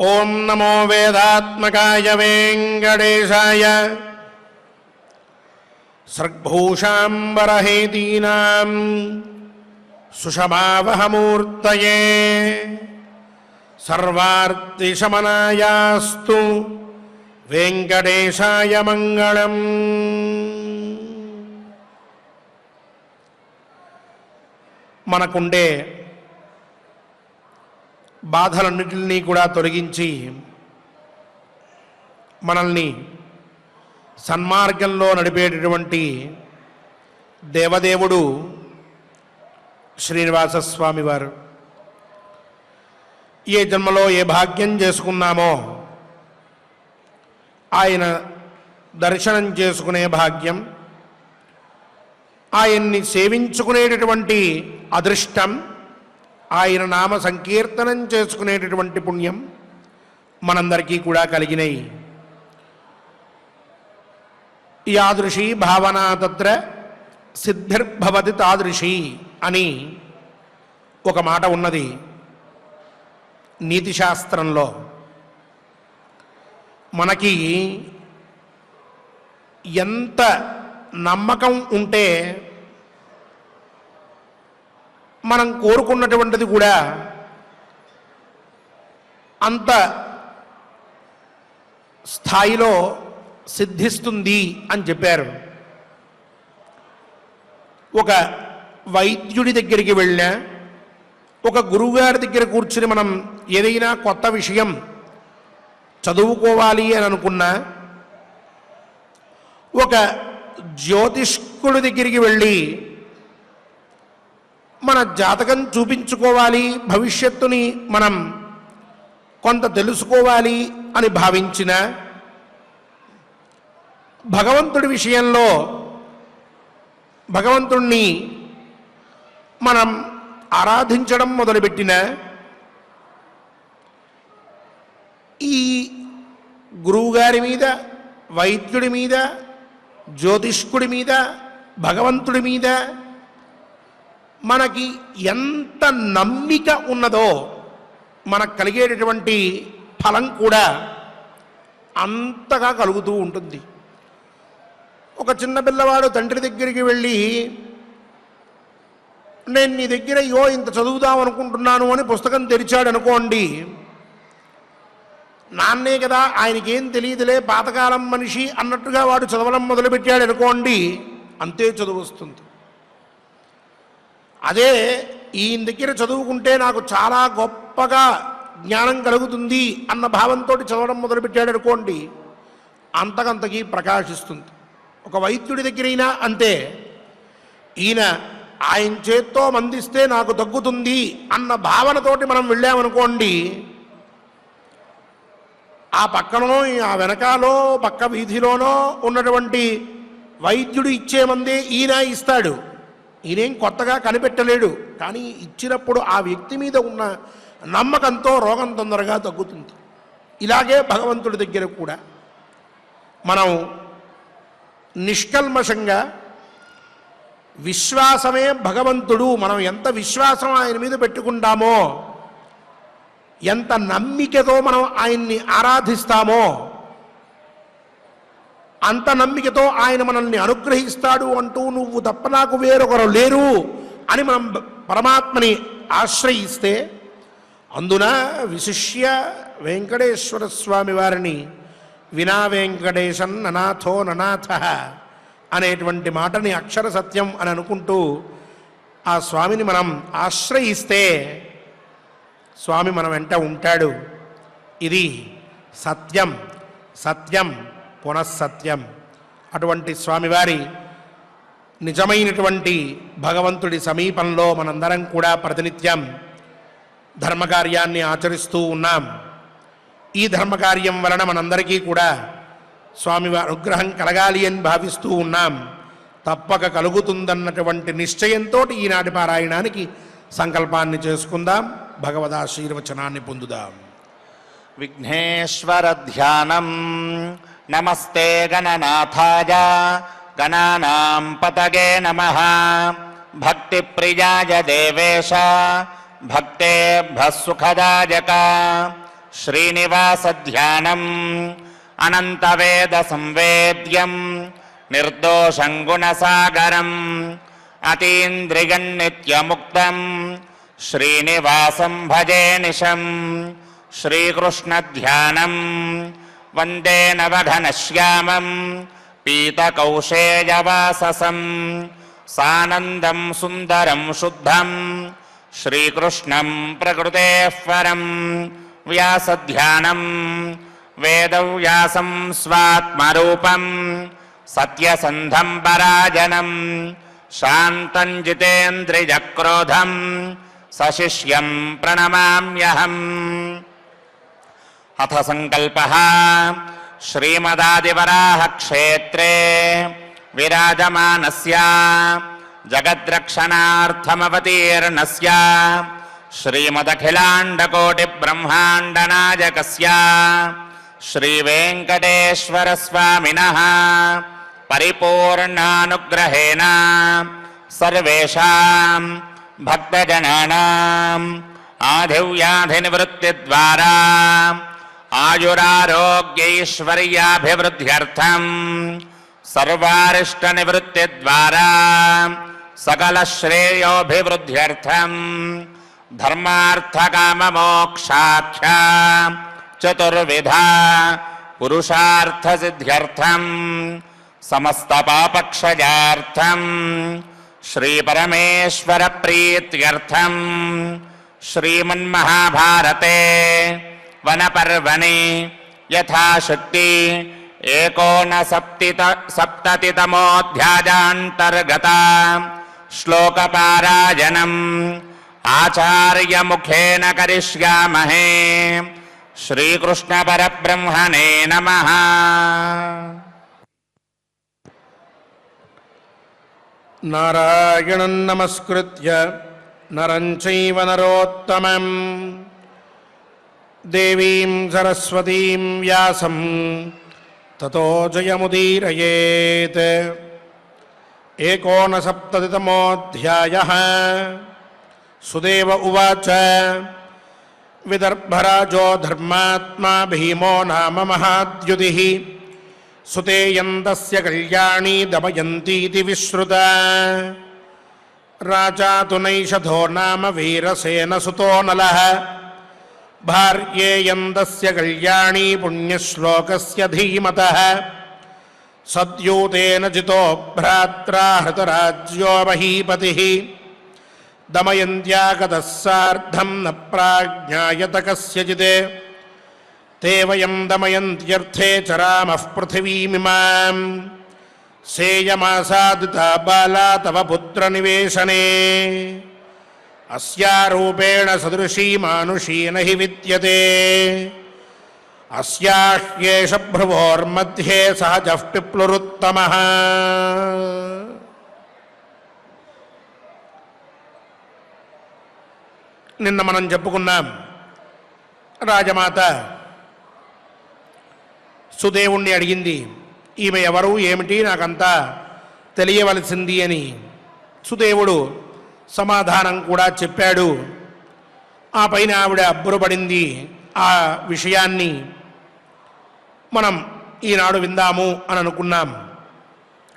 ఓం నమో వేదాత్మకాయ వెంకటేశాయ సర్గభూషాంబరహేతీనాం సుషమావహమూర్తయే సర్వార్తిశమనాయాస్తు వెంకటేశాయ మంగళం. మనకుండే బాధలన్నిటినీ కూడా తొలగించి మనల్ని సన్మార్గంలో నడిపేటటువంటి దేవదేవుడు శ్రీనివాసస్వామి వారు. ఏ జన్మలో ఏ భాగ్యం చేసుకున్నామో ఆయన దర్శనం చేసుకునే భాగ్యం, ఆయన్ని సేవించుకునేటటువంటి అదృష్టం, ఆయన నామ సంకీర్తనం చేసుకునేటటువంటి పుణ్యం మనందరికీ కూడా కలిగినాయి. యాదృశీ భావనా తత్ర సిద్ధిర్భవతి తాదృశీ అని ఒక మాట ఉన్నది నీతిశాస్త్రంలో. మనకి ఎంత నమ్మకం ఉంటే మనం కోరుకున్నటువంటిది కూడా అంత స్థాయిలో సిద్ధిస్తుంది అని చెప్పారు. ఒక వైద్యుడి దగ్గరికి వెళ్ళినా, ఒక గురువుగారి దగ్గర కూర్చుని మనం ఏదైనా కొత్త విషయం చదువుకోవాలి అని అనుకున్నా, ఒక జ్యోతిష్కుడి దగ్గరికి వెళ్ళి మన జాతకం చూపించుకోవాలి, భవిష్యత్తుని మనం కొంత తెలుసుకోవాలి అని భావించిన, భగవంతుడి విషయంలో భగవంతుణ్ణి మనం ఆరాధించడం మొదలుపెట్టిన, ఈ గురువుగారి మీద, వైద్యుడి మీద, జ్యోతిష్కుడి మీద, భగవంతుడి మీద మనకి ఎంత నమ్మిక ఉన్నదో మనకు కలిగేటటువంటి ఫలం కూడా అంతగా కలుగుతూ ఉంటుంది. ఒక చిన్న పిల్లవాడు తండ్రి దగ్గరికి వెళ్ళి, నేను నీ దగ్గర ఇంత చదువుదాం అనుకుంటున్నాను అని పుస్తకం తెరిచాడు అనుకోండి, నాన్నే కదా ఆయనకేం తెలియదులే పాతకాలం మనిషి అన్నట్టుగా వాడు చదవడం మొదలుపెట్టాడు అనుకోండి, అంతే చదువు వస్తుంది. అదే ఈయన దగ్గర చదువుకుంటే నాకు చాలా గొప్పగా జ్ఞానం కలుగుతుంది అన్న భావంతో చదవడం మొదలుపెట్టాడు అనుకోండి, అంతకంతకీ ప్రకాశిస్తుంది. ఒక వైద్యుడి దగ్గరైనా అంతే, ఈయన ఆయన చేత్తో మందిస్తే నాకు తగ్గుతుంది అన్న భావనతోటి మనం వెళ్ళామనుకోండి, ఆ పక్కనో ఆ వెనకాలో పక్క వీధిలోనో ఉన్నటువంటి వైద్యుడు ఇచ్చే మందే ఈయన ఇస్తాడు. ఈయనేం కొత్తగా కనిపెట్టలేడు, కానీ ఇచ్చినప్పుడు ఆ వ్యక్తి మీద ఉన్న నమ్మకంతో రోగం తొందరగా తగ్గుతుంది. ఇలాగే భగవంతుడి దగ్గర కూడా మనం నిష్కల్మషంగా విశ్వాసమే భగవంతుడు, మనం ఎంత విశ్వాసం ఆయన మీద పెట్టుకుంటామో, ఎంత నమ్మికతో మనం ఆయన్ని ఆరాధిస్తామో, అంత నమ్మికతో ఆయన మనల్ని అనుగ్రహిస్తాడు అంటూ నువ్వు తప్ప నాకు వేరొకరు లేరు అని మనం పరమాత్మని ఆశ్రయిస్తే, అందున విశిష్య వెంకటేశ్వర స్వామి వారిని వినా వెంకటేశన్ ననాథో ననాథ అనేటువంటి మాటని అక్షర సత్యం అని అనుకుంటూ ఆ స్వామిని మనం ఆశ్రయిస్తే స్వామి మన వెంట ఉంటాడు. ఇది సత్యం, సత్యం పునఃసత్యం. అటువంటి స్వామివారి నిజమైనటువంటి భగవంతుడి సమీపంలో మనందరం కూడా ప్రతినిత్యం ధర్మకార్యాన్ని ఆచరిస్తూ ఉన్నాం. ఈ ధర్మకార్యం వలన మనందరికీ కూడా స్వామివారి అనుగ్రహం కలగాలి అని భావిస్తూ ఉన్నాం. తప్పక కలుగుతుందన్నటువంటి నిశ్చయంతో ఈనాటి పారాయణానికి సంకల్పాన్ని చేసుకుందాం. భగవదాశీర్వచనాన్ని పొందుదాం. విఘ్నేశ్వర ధ్యానం. నమస్తే గణనాథాయ గణానాం పతగే నమః. భక్తి ప్రియాయ దేవేశ భక్తేభ్యః సుఖదాయక శ్రీనివాసధ్యానం అనంతవేద సంవేద్యం నిర్దోషం గుణసాగరం అతీంద్రియం నిత్యముక్తం శ్రీనివాసం భజే నిశం శ్రీకృష్ణధ్యానం వందే నవఘనశ్యామం పీతకౌశేయవాససం సానందం సుందరం శుద్ధం శ్రీకృష్ణం ప్రకృతేః పరం వ్యాసధ్యానం వేదవ్యాసం స్వాత్మరూపం సత్యసంధం పరాజనం శాంతం జితేంద్రియక్రోధం సశిష్యం ప్రణమామ్యహం. అథ సంకల్పః శ్రీమదాదివరాహక్షేత్రే విరాజమానస్య జగద్రక్షణార్థమవతీర్ణస్య శ్రీమదఖిలాండకోటిబ్రహ్మాండనాయకస్య శ్రీవేంకటేశ్వరస్వామినః పరిపూర్ణానుగ్రహేణ సర్వేషాం భక్తజనానాం ఆధివ్యాధినివృత్తిద్వారా ఆయురారోగ్యైశ్వర్యాభివృద్ధ్యర్థం సర్వారిష్టనివృత్తిద్వారా సకలశ్రేయోభివృద్ధ్యర్థం ధర్మార్థకామమోక్షాఖ్య చతుర్విధ పురుషార్థసిద్ధ్యర్థం సమస్తపాపక్షయార్థం శ్రీపరమేశ్వర ప్రీత్యర్థం శ్రీమన్మహాభారతే వనపర్వణి యథాశక్తి ఏకోనసప్తతితమోऽధ్యాయాन्तर्गत శ్లోకపారాయణం ఆచార్యముఖేన కరిష్యామహే. శ్రీకృష్ణ పరబ్రహ్మణే నమః. నారాయణం నమస్కృత్య నరం చైవ నరోత్తమం దేవీం సరస్వతీం వ్యాసం తతో జయముదీరయేత్. ఏకోనసప్తతితమోऽధ్యాయః. సుదేవ ఉవాచ విదర్భరాజో ధర్మాత్మా భీమో నామ మహాద్యుతిః సుతేయందస్య కళ్యాణీ దమయంతీతి విశ్రుతా. రాజా తు నైషధో నామ వీరసేనసుతో నలః భార్యేయందస్య కళ్యాణీ పుణ్యశ్లోకస్య ధీమతః. సద్యూతేన జితో భ్రాత్రా హృతరాజ్యో మహీపతిః దమయంత్యా గతః సార్ధం న ప్రాజ్ఞాయత కస్యచిత్. తే వయం దమయంత్యర్థే చరామః పృథివీమిమాం సేయమాసాదితా బాలా తవ పుత్రనివేశనే. అస్యా రూపేణ సదృశీ మానుషీ నహి విద్యతే. అస్యాహ్యేష భ్రువోర్मध्ये సహజః పిప్లురుత్తమః. నిన్న మనం చెప్పుకున్నాం, రాజమాత సుదేవుణ్ణి అడిగింది, ఈమె ఎవరు ఏమిటి నాకంతా తెలియవలసింది అని. సుదేవుడు సమాధానం కూడా చెప్పాడు. ఆ పైన ఆవిడ అబ్బురపడింది. ఆ విషయాన్ని మనం ఈనాడు విందాము అని అనుకున్నాం.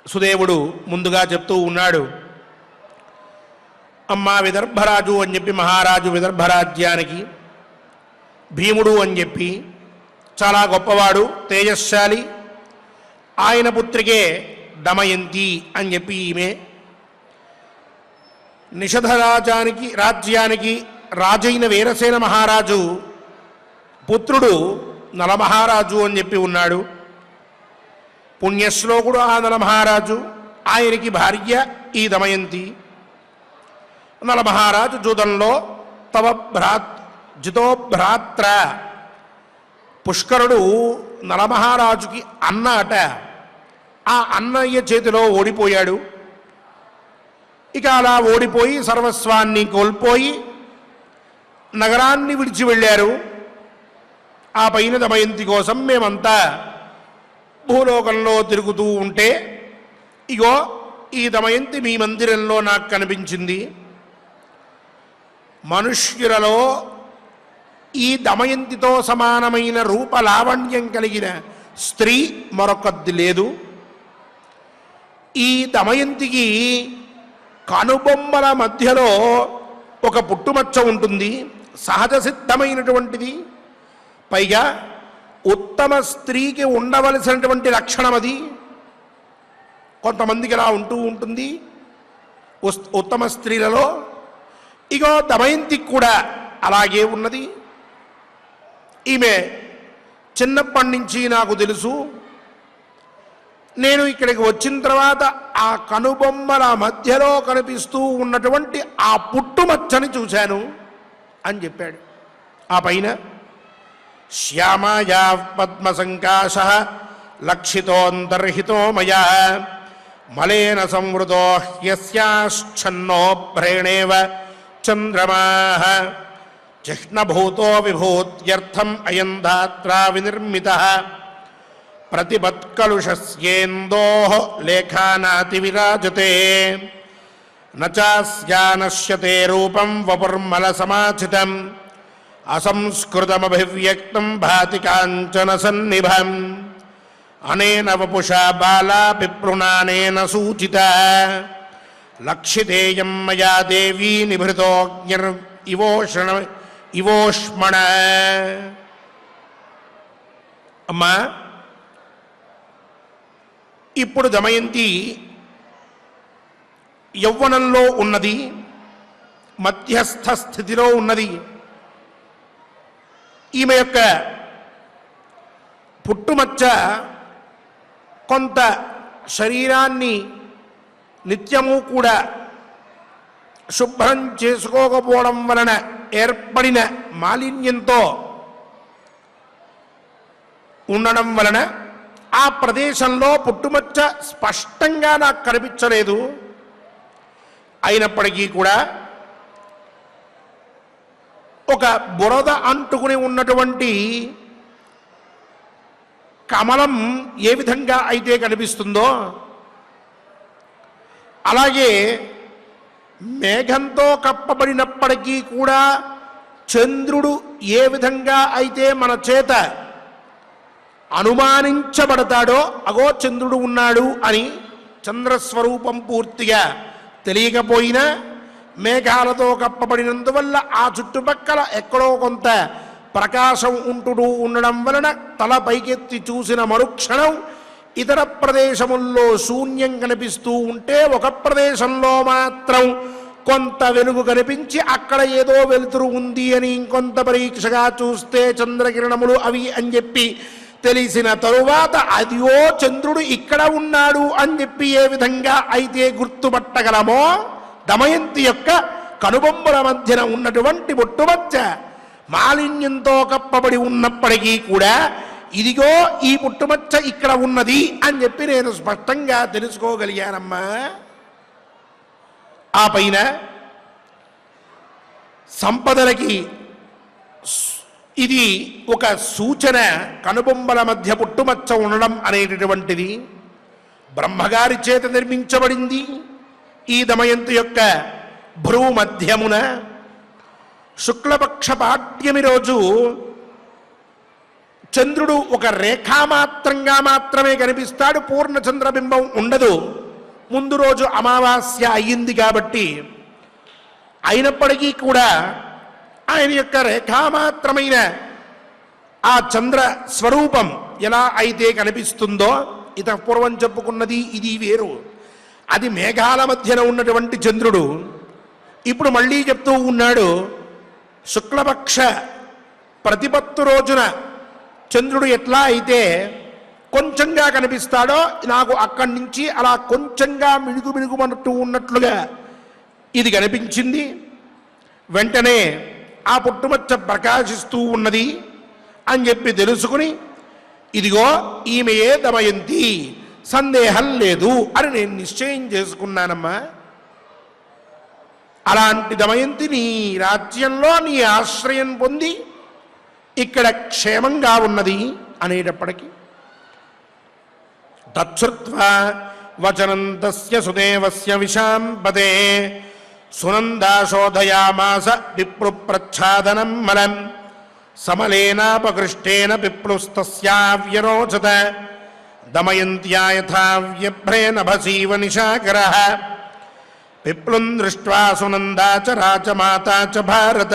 సుదేవుడు ముందుగా చెప్తూ ఉన్నాడు, అమ్మా విదర్భరాజు అని చెప్పి మహారాజు విదర్భరాజ్యానికి, భీముడు అని చెప్పి చాలా గొప్పవాడు, తేజస్శాలి, ఆయన పుత్రికే దమయంతి అని చెప్పి ఈమె. నిషధరాజానికి రాజ్యానికి రాజైన వీరసేన మహారాజు పుత్రుడు నలమహారాజు అని చెప్పి ఉన్నాడు. పుణ్యశ్లోకుడు ఆ నలమహారాజు, ఆయనకి భార్య ఈ దమయంతి. నలమహారాజు జూదంలో తవ జితో భ్రాత్ర, పుష్కరుడు నలమహారాజుకి అన్న అట. ఆ అన్నయ్య చేతిలో ఓడిపోయాడు. ఇక అలా ఓడిపోయి సర్వస్వాన్ని కోల్పోయి నగరాన్ని విడిచి వెళ్ళారు. ఆ పైన దమయంతి కోసం మేమంతా భూలోకంలో తిరుగుతూ ఉంటే ఇగో ఈ దమయంతి మీ మందిరంలో నాకు కనిపించింది. మనుష్యులలో ఈ దమయంతితో సమానమైన రూపలావణ్యం కలిగిన స్త్రీ మరొకది లేదు. ఈ దమయంతికి కనుబొమ్మల మధ్యలో ఒక పుట్టుమచ్చ ఉంటుంది, సహజ సిద్ధమైనటువంటిది. పైగా ఉత్తమ స్త్రీకి ఉండవలసినటువంటి లక్షణం అది. కొంతమందికి అలా ఉంటూ ఉంటుంది ఉత్తమ స్త్రీలలో. ఇగో దమయంతికి కూడా అలాగే ఉన్నది. ఈమె చిన్నప్పటి నుంచి నాకు తెలుసు, నేను ఇక్కడికి వచ్చిన తర్వాత ఆ కనుబొమ్మల మధ్యలో కనిపిస్తూ ఉన్నటువంటి ఆ పుట్టుమచ్చని చూశాను అని చెప్పాడు. ఆ పైన శ్యామాయా పద్మసంకాశ లక్షితోంతర్హితో మయా మలేన సంవృతో హ్యస్యాశ్చన్నో భ్రేణేవ చంద్రమాః చిహ్నభూతో విభూత్యర్థం అయం ధాత్రా వినిర్మితః ప్రతిపత్కలుషస్యేందోః లేఖానాతి విరాజతే నచాస్యా నశ్యతే రూపం వపుర్మల సమాచితం అసంస్కృతమభివ్యక్తం భాతి కాంచన సన్నిభం అనేన వపుషా బాలా పిప్రుణానేన సూచిత లక్షితేయం మయా దేవీ నిభృతోగ్నిర్ ఇవోష్మణ. అమ్మా, ఇప్పుడు దమయంతి యవ్వనంలో ఉన్నది, మధ్యస్థ స్థితిలో ఉన్నది. ఈమె యొక్క పుట్టుమచ్చ కొంత శరీరాన్ని నిత్యము కూడా శుభ్రం చేసుకోకపోవడం వలన ఏర్పడిన మాలిన్యంతో ఉండడం వలన ఆ ప్రదేశంలో పుట్టుమచ్చ స్పష్టంగా నాకు కనిపించలేదు. అయినప్పటికీ కూడా ఒక బురద అంటుకుని ఉన్నటువంటి కమలం ఏ విధంగా అయితే కనిపిస్తుందో అలాగే మేఘంతో కప్పబడినప్పటికీ కూడా చంద్రుడు ఏ విధంగా అయితే మన చేత అనుమానించబడతాడో అగో చంద్రుడు ఉన్నాడు అని చంద్రస్వరూపం పూర్తిగా తెలియకపోయినా మేఘాలతో కప్పబడినందువల్ల ఆ చుట్టుపక్కల ఎక్కడో కొంత ప్రకాశం ఉంటూ ఉండడం వలన తల పైకెత్తి చూసిన మరుక్షణం ఇతర ప్రదేశముల్లో శూన్యం కనిపిస్తూ ఉంటే ఒక ప్రదేశంలో మాత్రం కొంత వెలుగు కనిపించి అక్కడ ఏదో వెలుతురు ఉంది అని ఇంకొంత పరీక్షగా చూస్తే చంద్రకిరణములు అవి అని చెప్పి తెలిసిన తరువాత అదియో చంద్రుడు ఇక్కడ ఉన్నాడు అని చెప్పి ఏ విధంగా అయితే గుర్తుపట్టగలమో దమయంతి యొక్క కనుబొమ్మల మధ్యన ఉన్నటువంటి పుట్టుమచ్చ మాలిన్యంతో కప్పబడి ఉన్నప్పటికీ కూడా ఇదిగో ఈ పుట్టుమచ్చ ఇక్కడ ఉన్నది అని చెప్పి నేను స్పష్టంగా తెలుసుకోగలిగానమ్మా. ఆ పైన సంపదలకి ఇది ఒక సూచన. కనుబొమ్మల మధ్య పుట్టుమచ్చ ఉండడం అనేటటువంటిది బ్రహ్మగారి చేత నిర్మించబడింది. ఈ దమయంతి యొక్క భ్రూ మధ్యమున శుక్లపక్ష పాడ్యమి రోజు చంద్రుడు ఒక రేఖామాత్రంగా మాత్రమే కనిపిస్తాడు, పూర్ణ చంద్రబింబం ఉండదు. ముందు రోజు అమావాస్య అయ్యింది కాబట్టి. అయినప్పటికీ కూడా ఆయన యొక్క రేఖామాత్రమైన ఆ చంద్ర స్వరూపం ఎలా అయితే కనిపిస్తుందో పూర్వం చెప్పుకున్నది ఇది వేరు. అది మేఘాల మధ్యన ఉన్నటువంటి చంద్రుడు. ఇప్పుడు మళ్ళీ చెప్తూ ఉన్నాడు, శుక్లపక్ష ప్రతిపత్తు రోజున చంద్రుడు ఎట్లా అయితే కొంచెంగా కనిపిస్తాడో నాకు అక్కడి నుంచి అలా కొంచెంగా మిణుగుమిణుగుమంటూ ఉన్నట్లుగా ఇది కనిపించింది. వెంటనే ఆ పుట్టుమచ్చ ప్రకాశిస్తూ ఉన్నది అని చెప్పి తెలుసుకుని ఇదిగో ఈమెయే దమయంతి, సందేహం లేదు అని నేను నిశ్చయం చేసుకున్నానమ్మా. అలాంటి దమయంతి నీ రాజ్యంలో నీ ఆశ్రయం పొంది ఇక్కడ క్షేమంగా ఉన్నది అనేటప్పటికీ తచ్చుత్వా వచనం తస్య సుదేవస్య విశాంపదే సునందాశోధయామాస విప్రుప్రచ్ఛాదనం మలం సమలేనాపకృష్టేన పిప్లుస్తస్యావ్యరోచత దమయంత్యా యథా వ్యభ్రేణ భసీవ నిశాకరః పిప్లుం దృష్ట్వా సునందా చ రాచమాతా చ భారత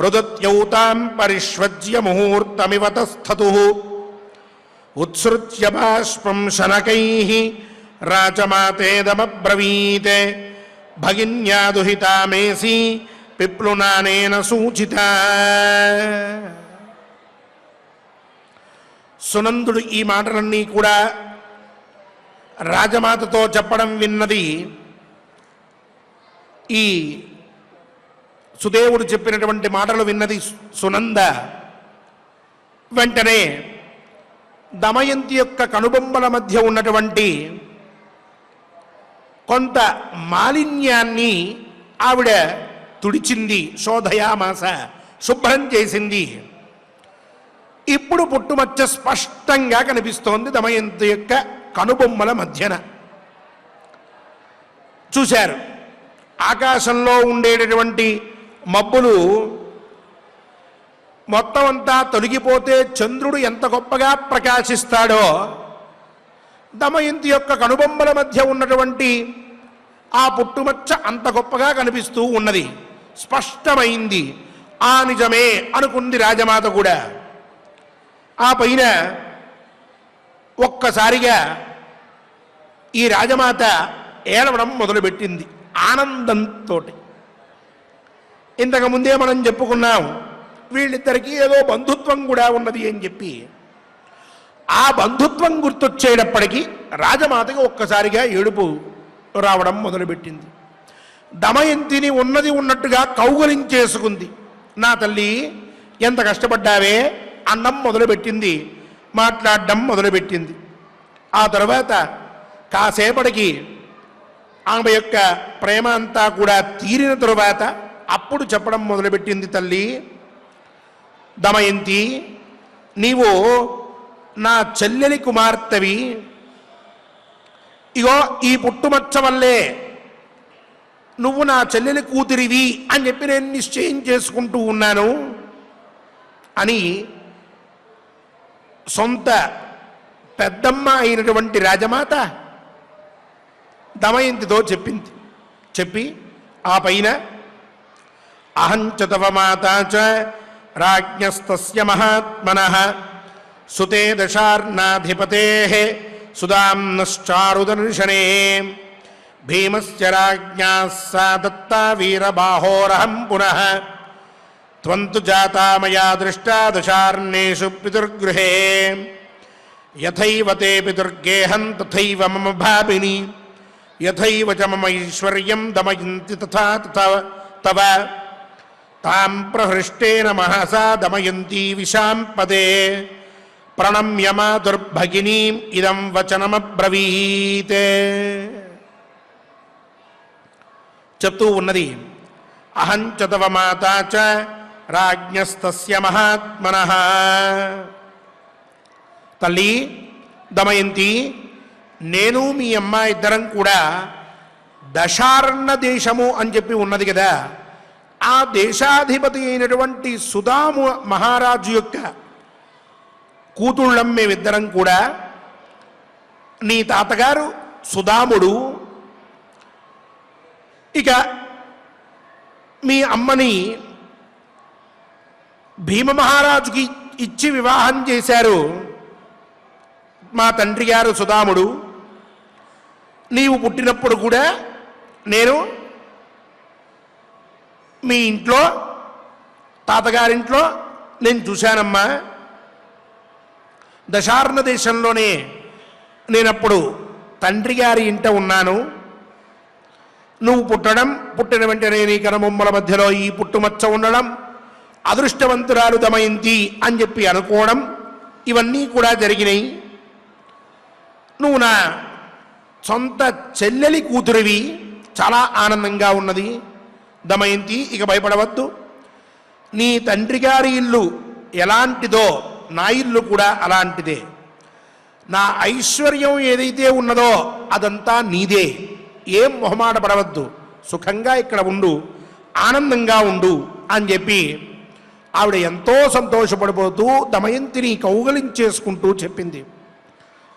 రుదత్యౌతాం పరిష్వజ్య ముహూర్తమివ తస్థతుః ఉత్సృత్య బాష్పం శనకైః రాచమాతేదమబ్రవీత్ భగిన్యా దుహితామేసి పిప్లునానేన సూచిత. సునందుడు ఈ మాటలన్నీ కూడా రాజమాతతో చెప్పడం విన్నది. ఈ సుదేవుడు చెప్పినటువంటి మాటలు విన్నది సునంద. వెంటనే దమయంతి యొక్క కనుబొమ్మల మధ్య ఉన్నటువంటి కొంత మాలిన్యాన్ని ఆవిడ తుడిచింది, శోధయామాస, శుభ్రం చేసింది. ఇప్పుడు పుట్టుమచ్చ స్పష్టంగా కనిపిస్తోంది దమయంతి యొక్క కనుబొమ్మల మధ్యన. చూశారు, ఆకాశంలో ఉండేటటువంటి మబ్బులు మొత్తం అంతా తొలగిపోతే చంద్రుడు ఎంత గొప్పగా ప్రకాశిస్తాడో దమయంతి యొక్క కనుబొమ్మల మధ్య ఉన్నటువంటి ఆ పుట్టుమచ్చ అంత గొప్పగా కనిపిస్తూ ఉన్నది, స్పష్టమైంది. ఆ నిజమే అనుకుంది రాజమాత కూడా. ఆ పైన ఒక్కసారిగా ఈ రాజమాత ఏడవడం మొదలుపెట్టింది ఆనందంతో. ఇంతకుముందే మనం చెప్పుకున్నాం, వీళ్ళిద్దరికీ ఏదో బంధుత్వం కూడా ఉన్నది అని చెప్పి. ఆ బంధుత్వం గుర్తొచ్చేటప్పటికీ రాజమాతకి ఒక్కసారిగా ఏడుపు రావడం మొదలుపెట్టింది. దమయంతిని ఉన్నది ఉన్నట్టుగా కౌగలించేసుకుంది. నా తల్లి ఎంత కష్టపడ్డావే అన్నం మొదలుపెట్టింది, మాట్లాడడం మొదలుపెట్టింది. ఆ తర్వాత కాసేపటికి ఆమె యొక్క ప్రేమ అంతా కూడా తీరిన తరువాత అప్పుడు చెప్పడం మొదలుపెట్టింది, తల్లి దమయంతి, నీవు నా చెల్లెలి కుమార్తెవి. ఇగో ఈ పుట్టుమచ్చ వల్లే నువ్వు నా చెల్లెలి కూతురివి అని చెప్పి నేను నిశ్చయం చేసుకుంటూ ఉన్నాను అని సొంత పెద్దమ్మ అయినటువంటి రాజమాత దమయంతితో చెప్పింది. చెప్పి ఆ పైన అహంచ తవ మాతా చ రాజ్ఞస్తస్య మహాత్మనః సుతే దశార్ణాధిపతేః సుదాంనశ్చారుదర్శనే భీమస్య రాజ్ఞా సా దత్తా వీరబాహోరహం పునః త్వంతు జాతా మయా దృష్టా దశార్ణేషు పితృగృహే యథైవ తే పితృగేహం తథైవ మమ భామిని యథైవ చ మమ ఐశ్వర్యం దమయంతి తథా తవ తాం ప్రహృష్టేన మహసా దమయంతి విశాంపదే ప్రణమ్య మాతుర్భగినీం ఇదం వచనమబ్రవీత్. చెప్తూ ఉన్నది, అహం చ తవ మాతా చ రాజ్ఞస్తస్య మహాత్మనః. తల్లి దమయంతి, నేను మీ అమ్మ ఇద్దరం కూడా దశార్ణ దేశము అని చెప్పి ఉన్నది కదా, ఆ దేశాధిపతి అయినటువంటి సుదాము మహారాజు యొక్క కూతుళ్ళం మేమిద్దరం కూడా. నీ తాతగారు సుదాముడు, ఇక మీ అమ్మని భీమ మహారాజుకి ఇచ్చి వివాహం చేశారు మా తండ్రి గారు సుదాముడు. నీవు పుట్టినప్పుడు కూడా నేను మీ ఇంట్లో తాతగారింట్లో నేను చూశానమ్మా. దశార్ణ దేశంలోనే నేనప్పుడు తండ్రి గారి ఇంట ఉన్నాను. నువ్వు పుట్టిన వెంటనే నీ కనుబొమ్మల మధ్యలో ఈ పుట్టుమచ్చ ఉండడం, అదృష్టవంతురాలు దమయంతి అని చెప్పి అనుకోవడం, ఇవన్నీ కూడా జరిగినాయి. నువ్వు నా సొంత చెల్లెలి కూతురివి, చాలా ఆనందంగా ఉన్నది దమయంతి. ఇక భయపడవద్దు. నీ తండ్రి గారి ఇల్లు ఎలాంటిదో నా ఇల్లు కూడా అలాంటిదే. నా ఐశ్వర్యం ఏదైతే ఉన్నదో అదంతా నీదే. ఏం మొహమాట పడవద్దు, సుఖంగా ఇక్కడ ఉండు, ఆనందంగా ఉండు అని చెప్పి ఆవిడ ఎంతో సంతోషపడిపోతూ దమయంతిని కౌగలించేసుకుంటూ చెప్పింది.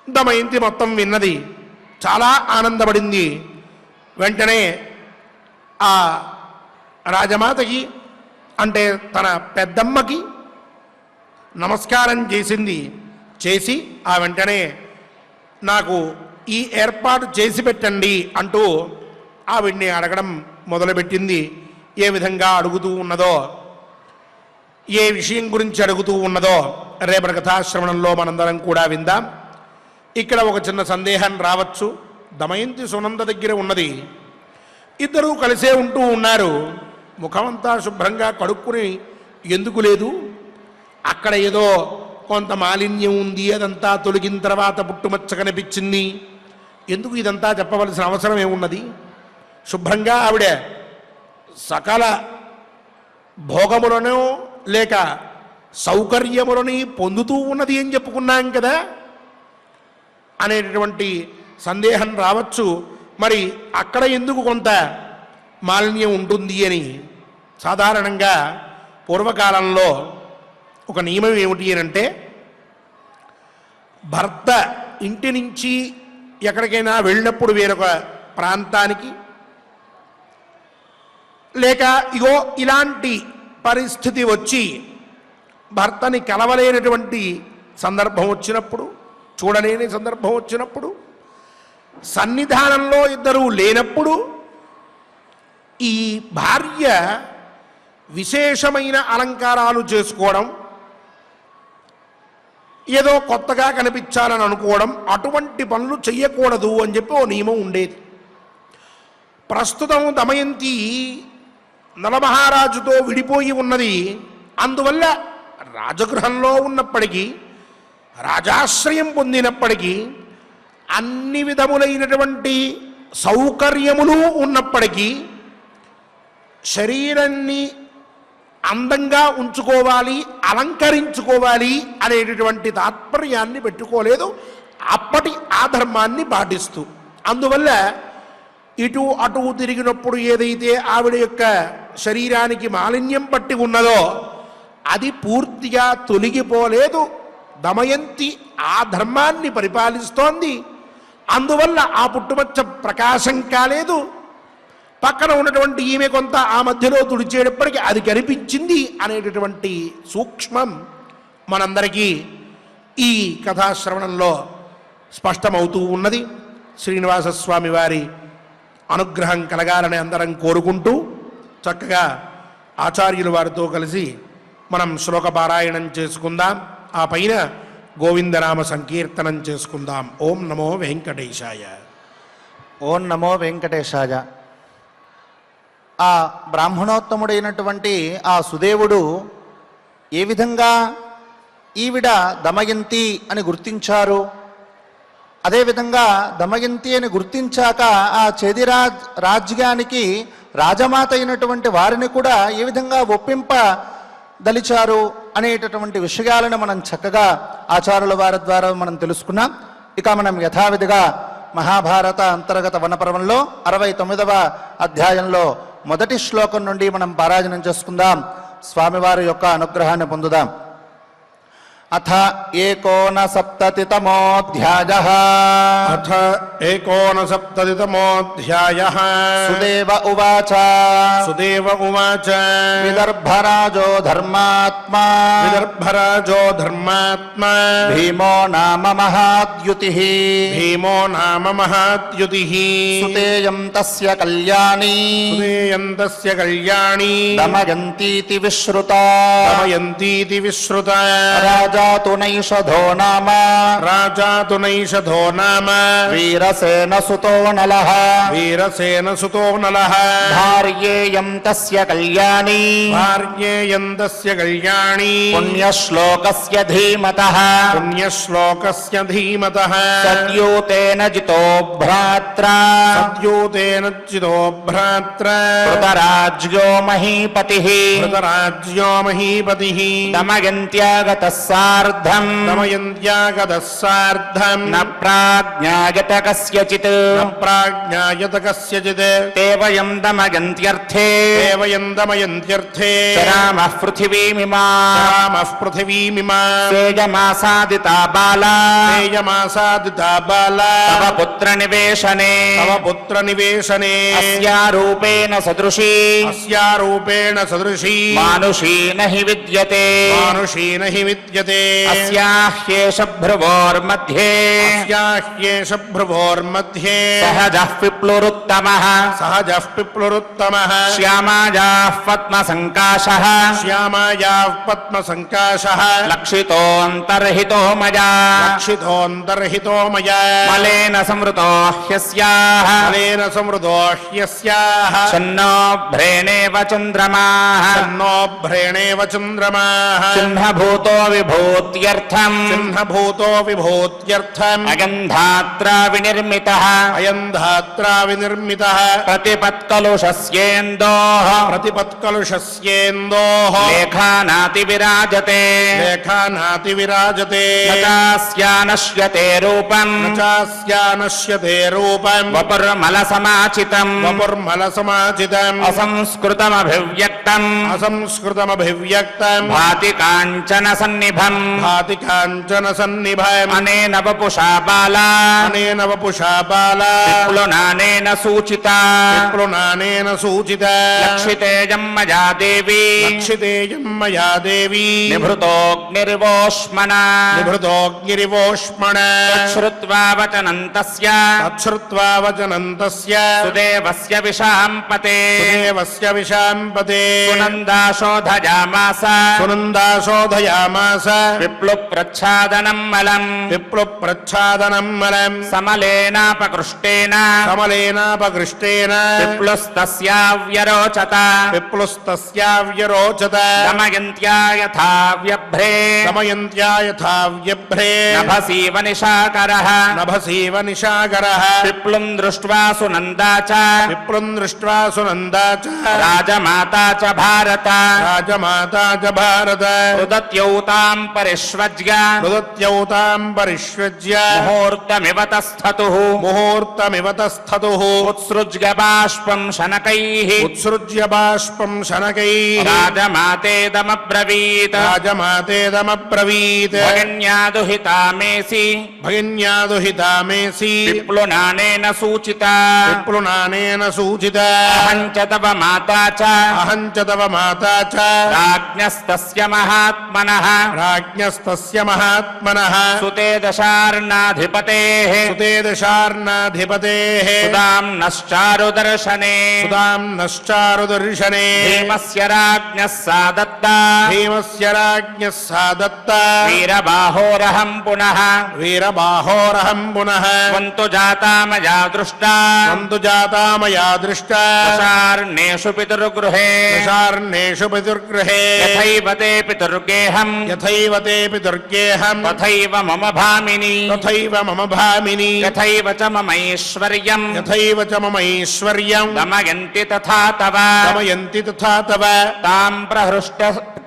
దమయంతి మొత్తం విన్నది, చాలా ఆనందపడింది. వెంటనే ఆ రాజమాతకి అంటే తన పెద్దమ్మకి నమస్కారం చేసింది. చేసి ఆ వెంటనే నాకు ఈ ఏర్పాటు చేసి పెట్టండి అంటూ ఆవిడ్ని అడగడం మొదలుపెట్టింది. ఏ విధంగా అడుగుతూ ఉన్నదో, ఏ విషయం గురించి అడుగుతూ ఉన్నదో రేపటి కథాశ్రవణంలో మనందరం కూడా విందాం. ఇక్కడ ఒక చిన్న సందేహం రావచ్చు. దమయంతి సునంద దగ్గర ఉన్నది, ఇద్దరూ కలిసే ఉంటూ ఉన్నారు. ముఖమంతా శుభ్రంగా కడుక్కుని ఎందుకు లేదు? అక్కడ ఏదో కొంత మాలిన్యం ఉంది, అదంతా తొలగిన తర్వాత పుట్టుమచ్చ కనిపించింది. ఎందుకు ఇదంతా చెప్పవలసిన అవసరం ఏమున్నది? శుభ్రంగా ఆవిడ సకల భోగములను లేక సౌకర్యములని పొందుతూ ఉన్నది అని చెప్పుకున్నాం కదా అనేటటువంటి సందేహం రావచ్చు. మరి అక్కడ ఎందుకు కొంత మాలిన్యం ఉంటుంది అని. సాధారణంగా పూర్వకాలంలో ఒక నియమం ఏమిటి అంటే, భర్త ఇంటి నుంచి ఎక్కడికైనా వెళ్ళినప్పుడు వేరొక ప్రాంతానికి, లేక ఇగో ఇలాంటి పరిస్థితి వచ్చి భర్తని కలవలేనటువంటి సందర్భం వచ్చినప్పుడు, చూడలేని సందర్భం వచ్చినప్పుడు, సన్నిధానంలో ఇద్దరూ లేనప్పుడు ఈ భార్య విశేషమైన అలంకారాలు చేసుకోవడం, ఏదో కొత్తగా కనిపించాలని అనుకోవడం, అటువంటి పనులు చెయ్యకూడదు అని చెప్పి ఓ నియమం ఉండేది. ప్రస్తుతం దమయంతి నలమహారాజుతో విడిపోయి ఉన్నది. అందువల్ల రాజగృహంలో ఉన్నప్పటికీ, రాజాశ్రయం పొందినప్పటికీ, అన్ని విధములైనటువంటి సౌకర్యములు ఉన్నప్పటికీ శరీరాన్ని అందంగా ఉంచుకోవాలి, అలంకరించుకోవాలి అనేటటువంటి తాత్పర్యాన్ని పెట్టుకోలేదు, అప్పటి ఆ ధర్మాన్ని పాటిస్తూ. అందువల్ల ఇటు అటు తిరిగినప్పుడు ఏదైతే ఆవిడ యొక్క శరీరానికి మాలిన్యం పట్టి ఉన్నదో అది పూర్తిగా తొలగిపోలేదు. దమయంతి ఆ ధర్మాన్ని పరిపాలిస్తోంది. అందువల్ల ఆ పుట్టుమచ్చ ప్రకాశం కాలేదు. పక్కన ఉన్నటువంటి ఈమె కొంత ఆ మధ్యలో తుడిచేటప్పటికీ అది కనిపించింది అనేటటువంటి సూక్ష్మం మనందరికీ ఈ కథాశ్రవణంలో స్పష్టమవుతూ ఉన్నది. శ్రీనివాసస్వామి వారి అనుగ్రహం కలగాలని అందరం కోరుకుంటూ చక్కగా ఆచార్యుల వారితో కలిసి మనం శ్లోక పారాయణం చేసుకుందాం. ఆ పైన గోవిందనామ సంకీర్తనం చేసుకుందాం. ఓం నమో వెంకటేశాయ. ఓం నమో వెంకటేశాయ. ఆ బ్రాహ్మణోత్తముడైనటువంటి ఆ సుదేవుడు ఏ విధంగా ఈవిడ దమయంతి అని గుర్తించారు? అదేవిధంగా దమయంతి అని గుర్తించాక ఆ చేదిరాజ్ రాజ్యానికి రాజమాత అయినటువంటి వారిని కూడా ఏ విధంగా ఒప్పింపదలిచారు అనేటటువంటి విషయాలను మనం చక్కగా ఆచార్యుల వారి ద్వారా మనం తెలుసుకున్నాం. ఇక మనం యథావిధిగా మహాభారత అంతర్గత వనపర్వంలో 69వ అధ్యాయంలో మొదటి శ్లోకం నుండి మనం పారాయణం చేసుకుందాం. స్వామివారి యొక్క అనుగ్రహాన్ని పొందుదాం. అథ 69తమోऽధ్యాయః. అథ 69తమోऽధ్యాయః. సుదేవ ఉవాచ. సుదేవ ఉవాచ. విదర్భరాజో ధర్మాత్మా. విదర్భరాజో ధర్మాత్మా. భీమో నామ మహాద్యుతిః. భీమో నామ మహాద్యుతిః. సుతేయం తస్య కళ్యాణీ. సుతేయం తస్య కళ్యాణీ. దమయంతీతి విశ్రుతా. దమయంతీతి విశ్రుతా. రాజాతు నైషధో నామ. రాజాతు నైషధో నామ. వీరసేన సుతో నలః. వీరసేన సుతో నలః. భార్యేయం తస్య కళ్యాణీ. భార్యేయం తస్య కళ్యాణీ. పుణ్యశ్లోకస్య ధీమతః. పుణ్యశ్లోకస్య ధీమతః. సద్యూతేన జితో భ్రాత్రా. సద్యూతేన జితో భ్రాత్రా. కృతరాజ్యో మహీపతిః. కృతరాజ్యో మహీపతిః. దమయంత్యాగతః సా సార్ధం దమయంత్యా గదః సార్ధం న ప్రాజ్ఞాయత కస్యచిత్ ప్రాజ్ఞాయత కస్యచిత్ తే వయం దమయంత్యర్థే దేవయం దమయంత్యర్థే చరామః పృథివీమిమా రామః పృథివీమిమా సేయమాసాదితా బాలా నేయమాసాదితా బాలా తవ పుత్ర నివేశనే తవ పుత్ర నివేశనే అస్యా రూపేణ సదృశీ అస్యారూపేణ సదృశీ మానుషీ నహి విద్యతే మానుషీ నహి విద్యతే అస్యాహ్యేష భ్రువోర్मध्ये అస్యాహ్యేష భ్రువోర్मध्ये సహజః పిప్లురుత్తమః సహజః పిప్లురుత్తమః శ్యామాయాః పద్మసంకాశః శ్యామాయాః పద్మసంకాశః లక్షితోऽन्तर्हितो మయా లక్షితోऽन्तर्हितो మయా మలేన సంవృతో హ్యస్యాః ఫలేన సమృదో హ్యస్యాః చన్నో భ్రేణేవ చంద్రమాః తన్నో భ్రేణేవ చంద్రమాః చిహ్నభూతో విభూత్యర్థం చిహ్నభూతో విభూత్యర్థం అగంధాత్రా వినిర్మితః అయం ధాత్రా వినిర్మితః ప్రతిపత్కలుషస్యేందోః ప్రతిపత్కలుషస్యేందోః లేఖానాతి విరాజతే లేఖానాతి విరాజతే నచాస్యానశ్యతే రూపం చాస్యానశ్యతే రూపం వపుర్మల సమాచితం వపుర్మల సమాచితం అసంస్కృతమభివ్యక్తం అసంస్కృతమభివ్యక్తం భాతి కాంచన సన్నిభం భాతి కాంచన సన్నిభం అనేన వపుషా బాలా అనేన వపుషా బాలా విప్లునానేన సూచిత విప్లునానేన సూచిత లక్షితేయం మయా దేవి లక్షితేయం మయా దేవీ నిభృతోగ్నిర్వోష్మణ నిభృతోగ్నిరివోష్మణ శ్రుత్వా వచనం తస్య తచ్ఛ్రుత్వా వచనం తస్య సుదేవస్య విశాంపతే సుదేవస్య విశాంపతే సునందాశోధయామాస సునందాశోధయామాస విప్లు ప్రచ్ఛాదనం మలం విప్లుప్రచ్ఛాదనం మలం సమలేనాపకృష్టేన కమలేనాపగృష్టేన విప్లుస్తస్యావ్యరోచత విప్లుస్తస్యావ్యరోచత దమయంత్యా యథా వ్యభ్రే దమయంత్యా యథా వ్యభ్రే నభసీవ నిశాకరః నభసీవ నిశాకరః విప్లుం దృష్ట్వా సునందా చ విప్లుం దృష్ట్వా సునందా చ రాజమాతా చ భారత రాజమాతా చ భారత రుదత్యౌతాం పరిష్వజ్య ప్రదత్యౌతాం పరిష్వజ్య ముహూర్తమివ తస్థతుః ముహూర్తమివ తస్థతుః ఉత్సృజ్య బాష్పం శనకైః ఉత్సృజ్య బాష్పం శనకైః రాజమాతేదమబ్రవీత్ రాజమాతేదమబ్రవీత్ భగిన్యాదుహితామేసి భగిన్యాదుహితామేసి విప్లునానేన సూచిత విప్లునానేన సూచిత అహం చ తవ మాతా చ అహం చ తవ మాతా చ రాజ్ఞస్తస్య మహాత్మనః రాజ్ఞస్తస్య మహాత్మనః సుతే దశార్ణాధిపతేః సుతే దశార్ణాధిపతేః సుదాంనశ్చారుదర్శనే సుదాంనశ్చారుదర్శనే భీమస్య రాజ్ఞः సా దత్తా భీమస్య రాజ్ఞः సా దత్తా వీరబాహోరహం పునః వీరబాహోరహం పునః త్వంతు జాతా మయా దృష్టా త్వంతు జాతా మయా దృష్టా దశార్ణేషు పితృగృహే దశార్ణేషు పితృగృహే యథైవ తే పితృగేహం యథైవ తే పితృగేహం తథైవ మమ భామిని తథైవ మమ భామిని యథైవ చ మమైశ్వర్యం యథైవ చ మమైశ్వర్యం దమయంతి తథా తవ దమయంతి తథా తవ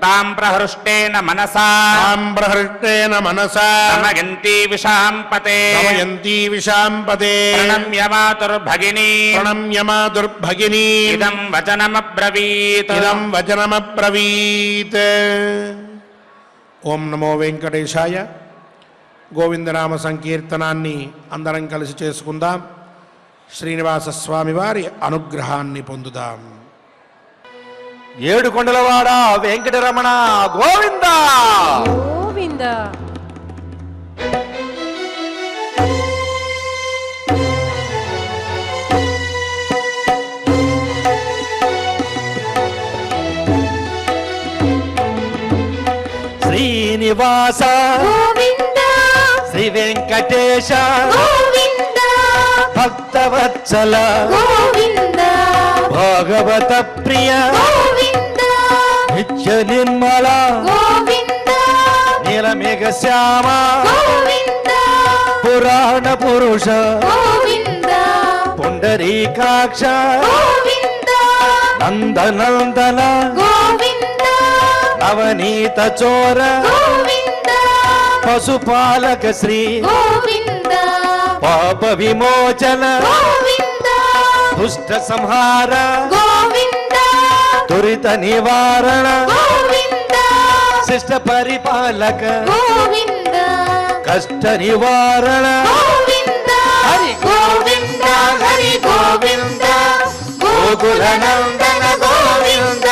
తాం ప్రహృష్టేన మనసా తామ్రహృష్టేన మనసా దమయంతి విశాంపతే దమయంతి విశాంపతే ప్రణమ్య మాతుర్భగిని ప్రణమ్య మాతుర్భగిని ఇదం వచనమబ్రవీత్ ఇదం వచనమబ్రవీత్. ఓం నమో వెంకటేశాయ. గోవిందనామ సంకీర్తనాన్ని అందరం కలిసి చేసుకుందాం. శ్రీనివాస స్వామి వారి అనుగ్రహాన్ని పొందుదాం. ఏడు కొండలవాడ వెంకటరమణ గోవింద గోవింద శ్రీనివాస గోవింద శ్రీ వెంకటేశ గోవింద భక్తవత్సల గోవింద భాగవత ప్రియ గోవింద నిత్య నిర్మల గోవింద నీలమేఘ శ్యామ గోవింద పురాణ పురుష గోవింద పుండరీకాక్ష గోవింద నందనందన గోవింద నవనీత చోర గోవింద పశుపాలక శ్రీ గోవింద పాప విమోచన గోవింద దుష్ట సంహార గోవింద దురిత నివారణ గోవింద శిష్ట పరిపాలక గోవింద కష్ట నివారణ గోవింద హరి గోవింద హరి గోవింద గోకుల నందన గోవింద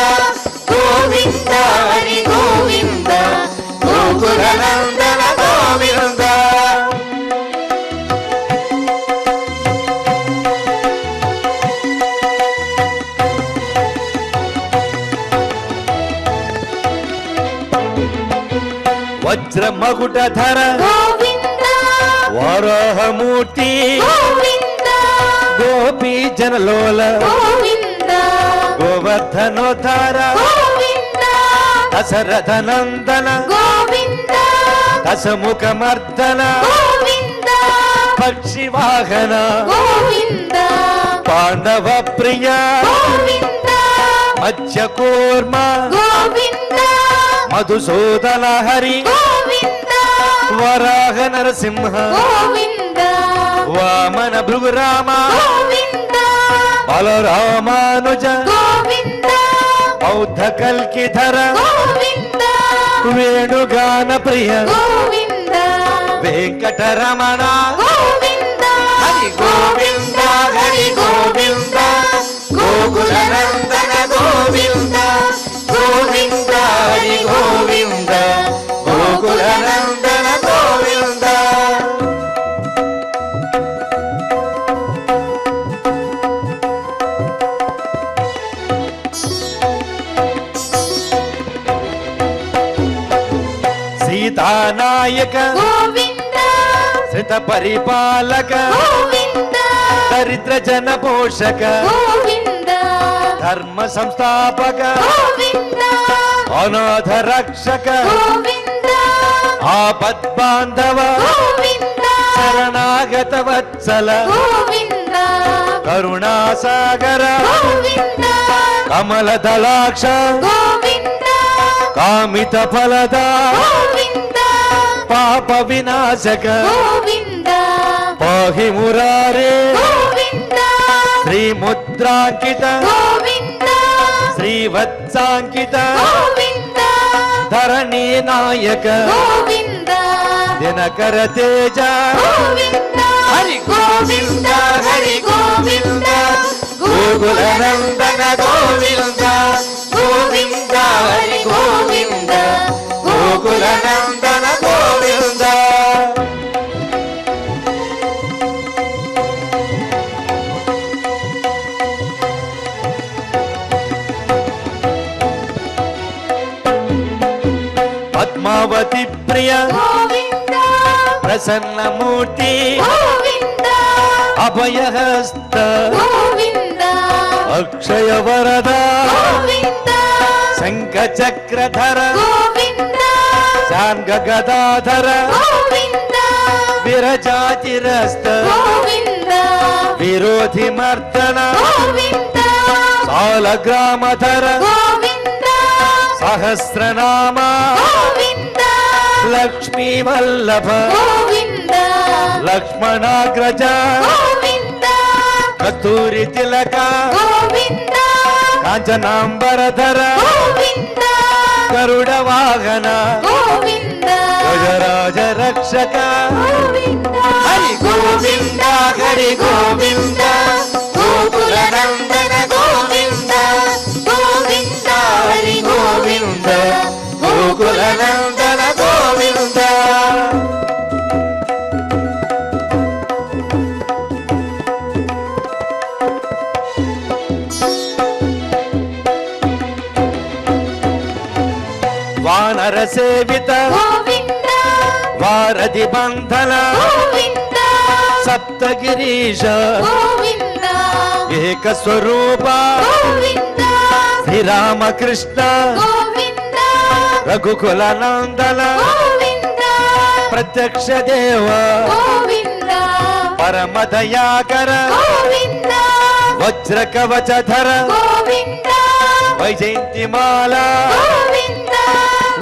గోవింద హరి గోవింద గోకుల నందన గోవింద వజ్ర మకుటధర గోవింద వరాహమూర్తి గోవింద గోపీ జనలోల గోవింద గోవర్ధనోద్ధార గోవింద దశరథ నందన గోవింద దశముఖ మర్దన గోవింద పక్షి వాహన గోవింద పాండవ ప్రియ గోవింద మత్స్య కూర్మ గోవింద మధుసూదన హరి గోవింద వరాహ నరసింహ గోవింద వామన భృగురామ గోవింద బలరామానుజ గోవింద బౌద్ధ కల్కిధర గోవింద వేణుగాన ప్రియ గోవింద వెంకటరమణ గోవింద హరి గోవింద హరి గోవింద గోకుల నందన గోవింద గోవింద హరి గోవింద గోకుల నందన గోవింద సీతానాయక గోవింద శ్రిత పరిపాలక గోవింద దరిద్ర జన పోషక గోవింద ధర్మ సంస్థాపక గోవింద అనాథ రక్షక గోవింద ఆపద్ బాంధవ గోవింద శరణాగత వత్సల గోవింద కరుణాసాగర గోవింద కమల దళాక్ష గోవింద కామిత ఫలద గోవింద పాప వినాశక గోవింద పాహి మురారే గోవింద శ్రీముద్రాంకిత గోవింద శ్రీవత్సాంకిత గోవింద ధరణి నాయక గోవింద దినకర తేజ గోవింద హరి గోవింద హరి గోవింద గోకుల నందన గోవింద గోవింద హరి గోవింద గోకుల నందన గోవింద పద్మావతి ప్రియ గోవింద ప్రసన్నమూర్తి గోవింద అభయహస్త గోవింద అక్షయ వరద గోవింద శంఖ చక్రధర గోవింద శాంగ గదాధర గోవింద విరజాతిరస్త గోవింద విరోధి మర్దన గోవింద సాలగ్రామధర గోవింద సహస్రనామ గోవింద లక్ష్మీ వల్లభ గోవింద లక్ష్మణాగ్రజ గోవింద కస్తూరి తిలక గోవింద కాంచనాంబరధర గోవింద గరుడ వాహన గోవింద గజరాజ రక్షక గోవింద హరి గోవింద హరి గోవింద గోకుల నందన గోవింద గోవింద హరి గోవింద గోకుల నందన గోవింద వానర సేవిత గోవింద వారధి బంధన గోవింద సప్తగిరీశ గోవింద ఏక స్వరూప గోవింద శ్రీరామకృష్ణ గోవింద రఘుకుల నందన గోవింద ప్రత్యక్ష దేవ గోవింద పరమ దయాకర గోవింద వజ్ర కవచధర గోవింద వైజయంతిమాల గోవింద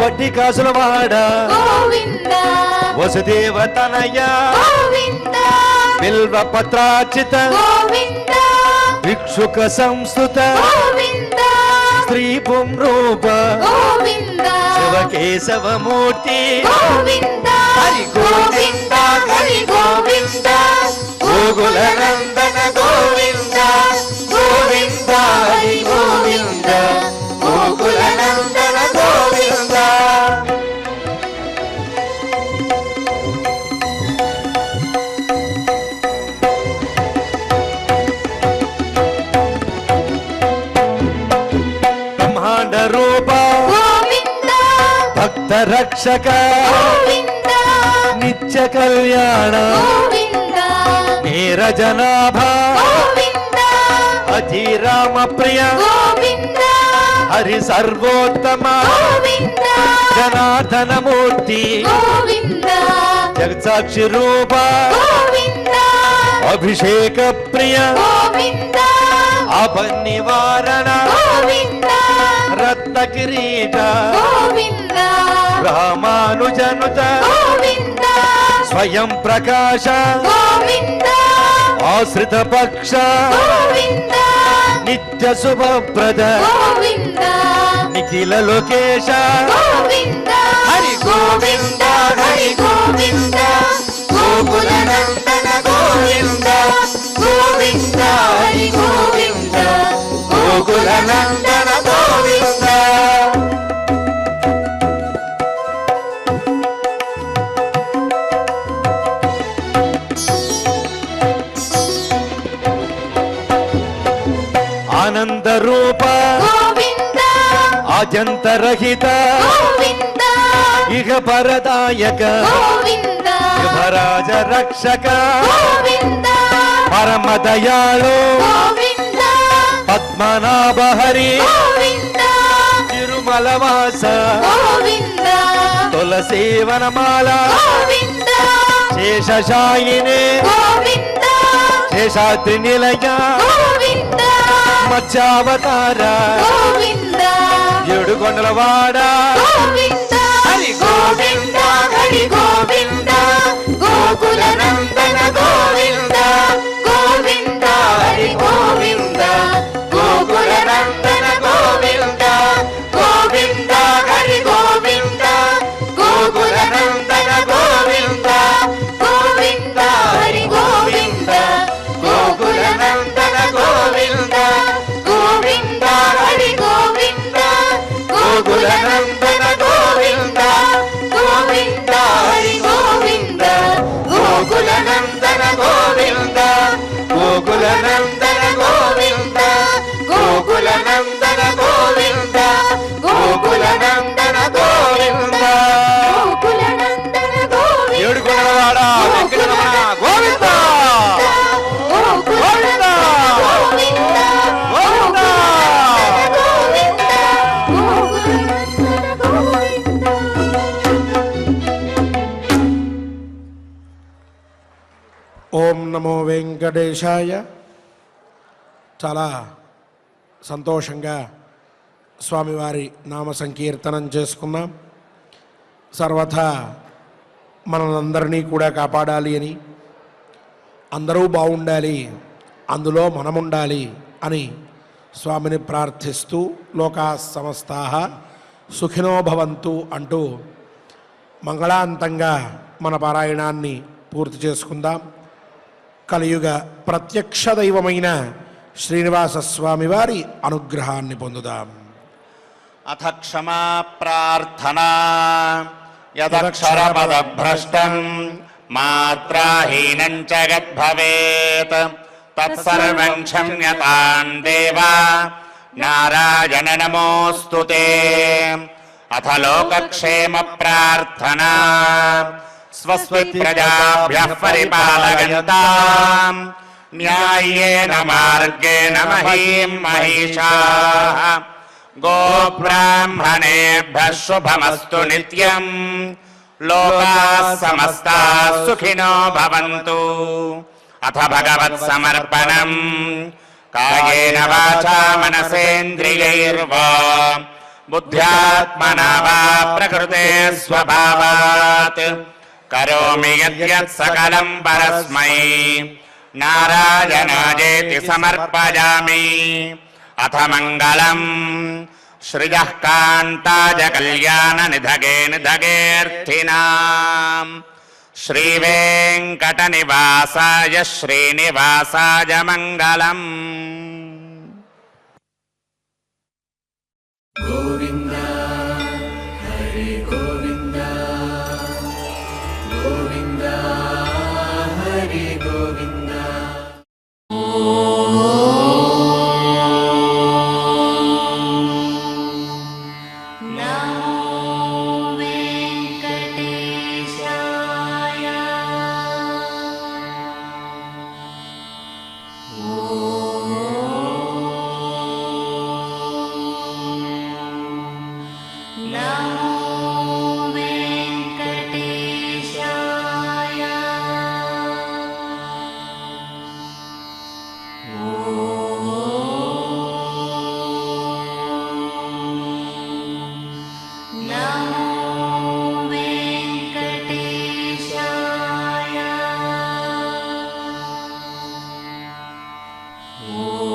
వడ్డీ కాసుల వాడ గోవింద వసుదేవ తనయ గోవింద బిల్వ పత్రార్చిత గోవింద భిక్షుక సంస్థుత గోవింద స్త్రీ పుంరూప గోవింద శివకేశవమూర్తి గోవింద హరి గోవింద హరి గోవింద గోకుల నందన గోవింద గోవింద హరి గోవింద గోకుల నందన గోవింద బ్రహ్మాండ రూప గోవింద భక్త రక్షక గోవింద నిత్య కళ్యాణ గోవింద నీరజనాభ గోవింద అధిరామ ప్రియ గోవింద హరి సర్వోత్తమ గోవింద జనార్దన మూర్తి గోవింద జగత్సాక్షి రూప గోవింద అభిషేక ప్రియ గోవింద అపనివారణ గోవింద రత్న కిరీట గోవింద రామానుజనుత గోవింద స్వయం ప్రకాశ గోవింద ఆశ్రిత పక్ష గోవింద నిత్య శుభప్రద గోవింద నిఖిల లోకేశ గోవింద హరి గోవింద హరి గోవింద గోకుల నందన గోవింద గోవింద హరి గోవింద గోకుల నందన గోవింద ఆనంద రూప గోవింద ఆద్యంతరహిత గోవింద ఇహ పరదాయక గోవింద యువరాజ రక్షక గోవింద పరమ దయాళు గోవింద పద్మనాభ హరి గోవింద తిరుమల వాస గోవింద తులసి వనమాల గోవింద శేషశాయినే గోవింద శేషాద్రి నిలయ గోవింద మత్స్యావతార గోవింద ఏడుకొండలవాడ గోవింద హరి గోవింద హరి గోవింద గోకుల నందన గోవింద గోవింద హరి గోవింద గోకుల నందన గోవింద గోవింద హరి గోవింద గోకుల నందన గోవింద గోవింద హరి గోవింద గోకుల నందన గోవింద గోవింద హరి గోవింద గోకుల నందన గోవింద గోవింద హరి గోవింద గోకుల నందన గోవింద గోకుల నందన గోవింద గోకుల నందన గోవింద గోకుల నందన గోవింద గోకుల నందన గోవింద ఏడుకొండలవాడ వెంకటరమణ గోవింద గోకుల నందన గోవింద గోవింద గోవింద గోకుల నందన గోవింద ఓం నమో వెంకటేశాయ. చాలా సంతోషంగా స్వామివారి నామ సంకీర్తనం చేసుకున్నాం. సర్వథా మనలందరినీ కూడా కాపాడాలి అని, అందరూ బాగుండాలి, అందులో మనముండాలి అని స్వామిని ప్రార్థిస్తూ లోకా సమస్తాః సుఖినో భవంతు అంటూ మంగళాంతంగా మన పారాయణాన్ని పూర్తి చేసుకుందాం. కలియుగ ప్రత్యక్ష దైవమైన శ్రీనివాస స్వామి వారి అనుగ్రహాన్ని పొందుదాం. అథ క్షమా ప్రార్థనా యదక్షరపదభ్రష్టం మాత్రాహీనం చ యద్భవేత్ తత్సర్వం క్షమ్యతాం దేవా నారాయణ నమోస్తుతే. అథ లోకక్షేమ ప్రార్థనా స్వస్తి ప్రజాభ్యః పరిపాలయంతాం న్యాయేన మార్గేణ మహీం మహిషాః. గోబ్రాహ్మణేభ్యः శుభమస్తు నిత్యం. లోకాः సమస్తాः సుఖినో భవంతు. అథ భగవత్సమర్పణం కాయేన వాచా మనసేంద్రియైర్వా బుద్ధ్యాత్మనా వా ప్రకృతే స్వభావాత్ కరోమి యద్యత్ సకలం పరస్మై నారాయణాయేతి సమర్పయామి. అథ మంగళం శ్రియః కాంతాయ కళ్యాణ నిధగే నిధగేర్థినాం శ్రీవేంకట నివాసాయ శ్రీనివాసాయ మంగళం. ఓ